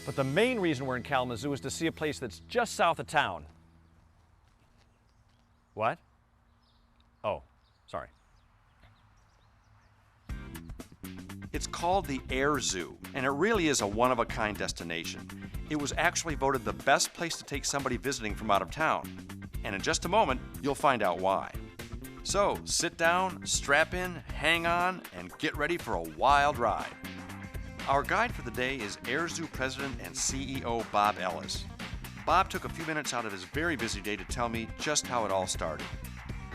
But the main reason we're in Kalamazoo is to see a place that's just south of town. What? Oh, sorry. It's called the Air Zoo, and it really is a one-of-a-kind destination. It was actually voted the best place to take somebody visiting from out of town. And in just a moment, you'll find out why. So, sit down, strap in, hang on, and get ready for a wild ride. Our guide for the day is Air Zoo President and CEO Bob Ellis. Bob took a few minutes out of his very busy day to tell me just how it all started.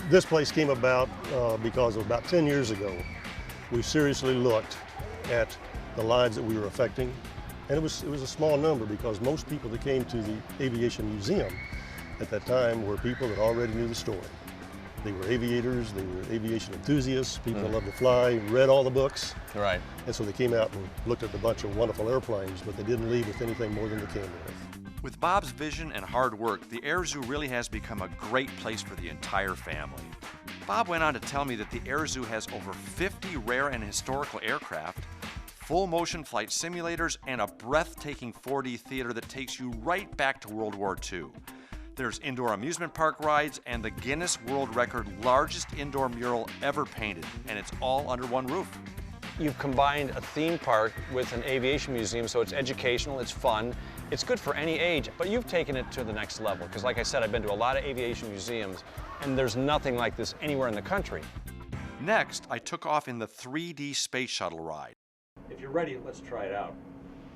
This place came about because of about 10 years ago, we seriously looked at the lives that we were affecting. And it was a small number because most people that came to the Aviation Museum at that time were people that already knew the story. They were aviators, they were aviation enthusiasts, people that loved to fly, read all the books. Right. And so they came out and looked at a bunch of wonderful airplanes, but they didn't leave with anything more than they came with. With Bob's vision and hard work, the Air Zoo really has become a great place for the entire family. Bob went on to tell me that the Air Zoo has over 50 rare and historical aircraft, full motion flight simulators, and a breathtaking 4D theater that takes you right back to World War II. There's indoor amusement park rides and the Guinness World Record largest indoor mural ever painted, and it's all under one roof. You've combined a theme park with an aviation museum, so it's educational, it's fun, it's good for any age, but you've taken it to the next level, because like I said, I've been to a lot of aviation museums, and there's nothing like this anywhere in the country. Next, I took off in the 3D Space Shuttle ride. If you're ready, let's try it out.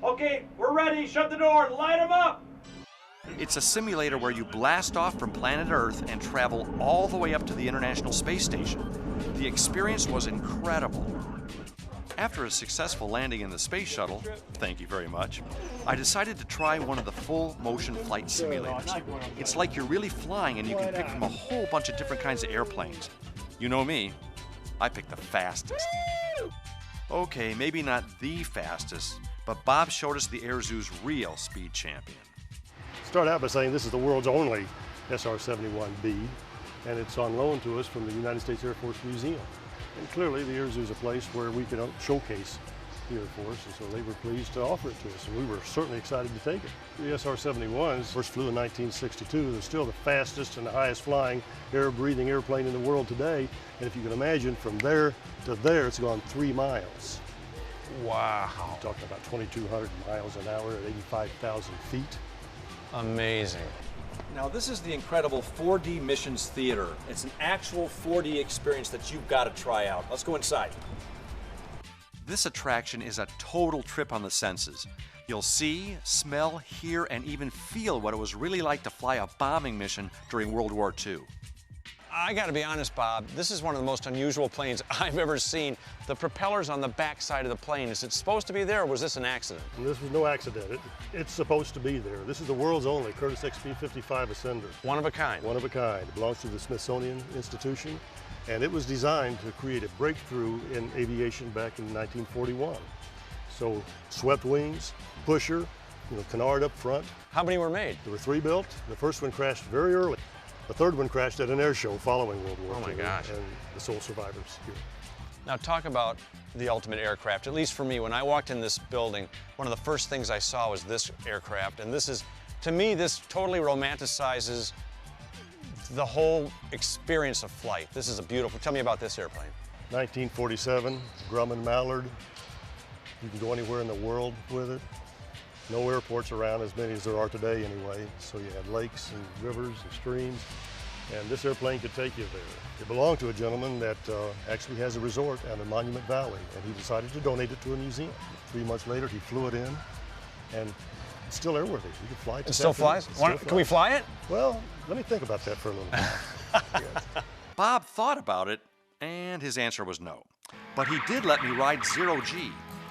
Okay, we're ready, shut the door, light them up! It's a simulator where you blast off from planet Earth and travel all the way up to the International Space Station. The experience was incredible. After a successful landing in the space shuttle, thank you very much, I decided to try one of the full motion flight simulators. It's like you're really flying and you can pick from a whole bunch of different kinds of airplanes. You know me, I picked the fastest. Okay, maybe not the fastest, but Bob showed us the Air Zoo's real speed champion. Start out by saying this is the world's only SR-71B, and it's on loan to us from the United States Air Force Museum. And clearly the Air Zoo is a place where we can showcase the Air Force, and so they were pleased to offer it to us, and we were certainly excited to take it. The SR-71s first flew in 1962. They're still the fastest and the highest flying air-breathing airplane in the world today, and if you can imagine, from there to there, it's gone 3 miles. Wow. We're talking about 2,200 miles an hour at 85,000 feet. Amazing. Now this is the incredible 4D Missions Theater. It's an actual 4D experience that you've got to try out. Let's go inside. This attraction is a total trip on the senses. You'll see, smell, hear, and even feel what it was really like to fly a bombing mission during World War II. I gotta be honest, Bob, this is one of the most unusual planes I've ever seen. The propeller's on the back side of the plane. Is it supposed to be there, or was this an accident? And this was no accident. It's supposed to be there. This is the world's only Curtiss XB-55 Ascender. One of a kind. One of a kind. It belongs to the Smithsonian Institution, and it was designed to create a breakthrough in aviation back in 1941. So, swept wings, pusher, canard up front. How many were made? There were 3 built. The first one crashed very early. The third one crashed at an air show following World War II. Oh my gosh. And the sole survivors here. Now talk about the ultimate aircraft. At least for me, when I walked in this building, one of the first things I saw was this aircraft. And this is, to me, this totally romanticizes the whole experience of flight. This is a beautiful, tell me about this airplane. 1947, Grumman Mallard. You can go anywhere in the world with it. No airports around, as many as there are today anyway. So you have lakes and rivers and streams, and this airplane could take you there. It belonged to a gentleman that actually has a resort out in Monument Valley, and he decided to donate it to a museum. 3 months later, he flew it in, and it's still airworthy. You can fly it. It still flies? Can we fly it? Well, let me think about that for a little while. Yes. Bob thought about it, and his answer was no. But he did let me ride Zero G.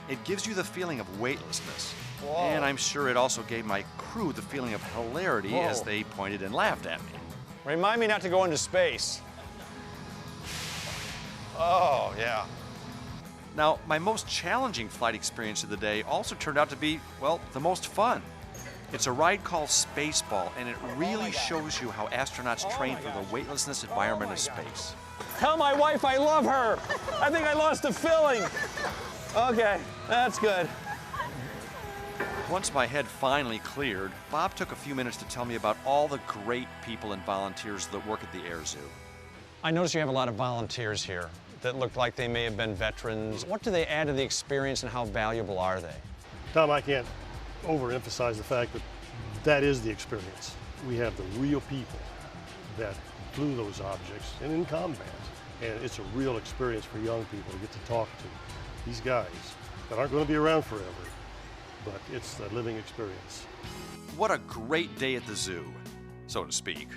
It gives you the feeling of weightlessness. Whoa. And I'm sure it also gave my crew the feeling of hilarity as they pointed and laughed at me. Remind me not to go into space. Oh, yeah. Now, my most challenging flight experience of the day also turned out to be, well, the most fun. It's a ride called Spaceball, and it really shows you how astronauts train for the weightlessness environment of space. Tell my wife I love her. I think I lost the filling. Okay, that's good. Once my head finally cleared, Bob took a few minutes to tell me about all the great people and volunteers that work at the Air Zoo. I notice you have a lot of volunteers here that look like they may have been veterans. What do they add to the experience and how valuable are they? Tom, I can't overemphasize the fact that that is the experience. We have the real people that flew those objects and in combat. And it's a real experience for young people to get to talk to these guys that aren't going to be around forever, but it's a living experience. What a great day at the zoo, so to speak.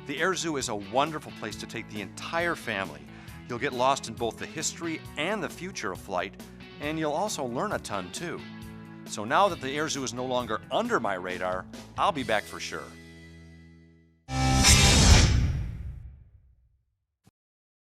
The Air Zoo is a wonderful place to take the entire family. You'll get lost in both the history and the future of flight, and you'll also learn a ton too. So now that the Air Zoo is no longer under my radar, I'll be back for sure.